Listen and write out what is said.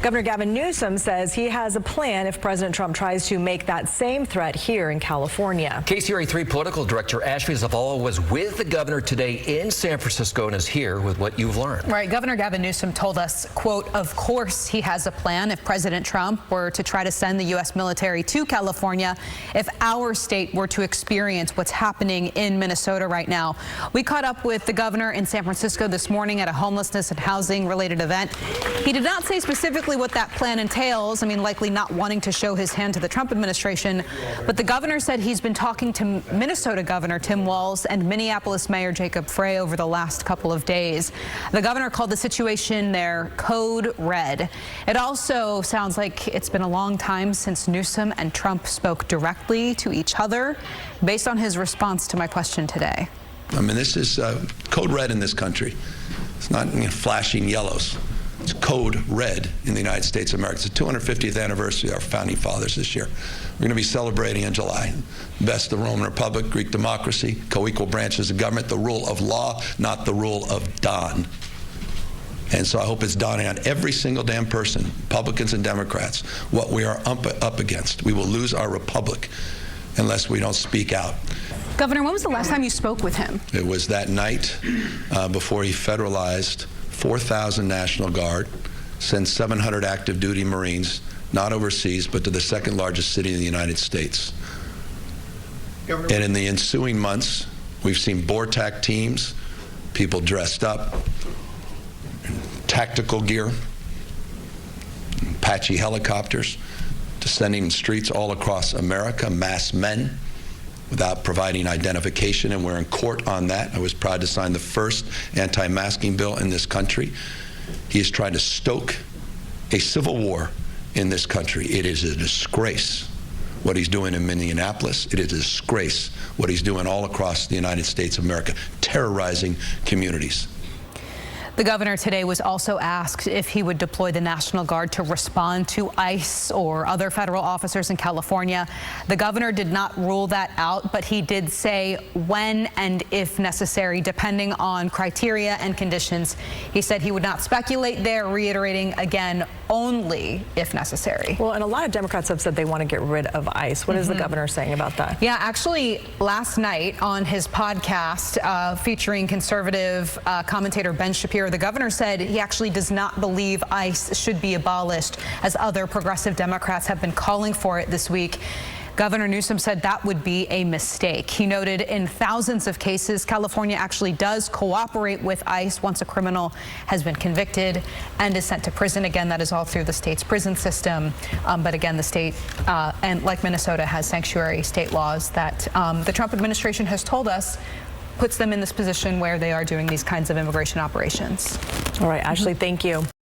Governor Gavin Newsom says he has a plan if President Trump tries to make that same threat here in California. KCRA3 political director Ashley Zavala was with the governor today in San Francisco and is here with what you've learned. Right. Governor Gavin Newsom told us, quote, "Of course he has a plan if President Trump were to try to send the U.S. military to California, if our state were to experience what's happening in Minnesota right now." We caught up with the governor in San Francisco this morning at a homelessness and housing related event. He did not say specifically what that plan entails. I mean, likely not wanting to show his hand to the Trump administration. But the governor said he's been talking to Minnesota Governor Tim Walz and Minneapolis Mayor Jacob Frey over the last couple of days. The governor called the situation there Code Red. It also sounds like it's been a long time since Newsom and Trump spoke directly to each other, based on his response to my question today. I mean, this is code red in this country. It's not flashing yellows. It's code red in the United States of America. It's the 250th anniversary of our founding fathers this year. We're going to be celebrating in July. Best of the Roman Republic, Greek democracy, co-equal branches of government, the rule of law, not the rule of Don. And so I hope it's dawning on every single damn person, Republicans and Democrats, what we are up against. We will lose our republic unless we don't speak out. Governor, when was the last time you spoke with him? It was that night before he federalized 4,000 National Guard, sent 700 active duty Marines, not overseas, but to the second largest city in the United States. Governor. And in the ensuing months, we've seen BORTAC teams, people dressed up, tactical gear, Apache helicopters, descending streets all across America, masked men, without providing identification, and we're in court on that. I was proud to sign the first anti-masking bill in this country. He is trying to stoke a civil war in this country. It is a disgrace what he's doing in Minneapolis. It is a disgrace what he's doing all across the United States of America, terrorizing communities. The governor today was also asked if he would deploy the National Guard to respond to ICE or other federal officers in California. The governor did not rule that out, but he did say when and if necessary, depending on criteria and conditions. He said he would not speculate there, reiterating again, only if necessary. Well, and a lot of Democrats have said they want to get rid of ICE. What is the governor saying about that? Yeah, actually, last night on his podcast featuring conservative commentator Ben Shapiro, the governor said he actually does not believe ICE should be abolished, as other progressive Democrats have been calling for it this week. Governor Newsom said that would be a mistake. He noted in thousands of cases, California actually does cooperate with ICE once a criminal has been convicted and is sent to prison. Again, that is all through the state's prison system. But again, the state, and like Minnesota, has sanctuary state laws that the Trump administration has told us puts them in this position where they are doing these kinds of immigration operations. All right, Ashley, thank you.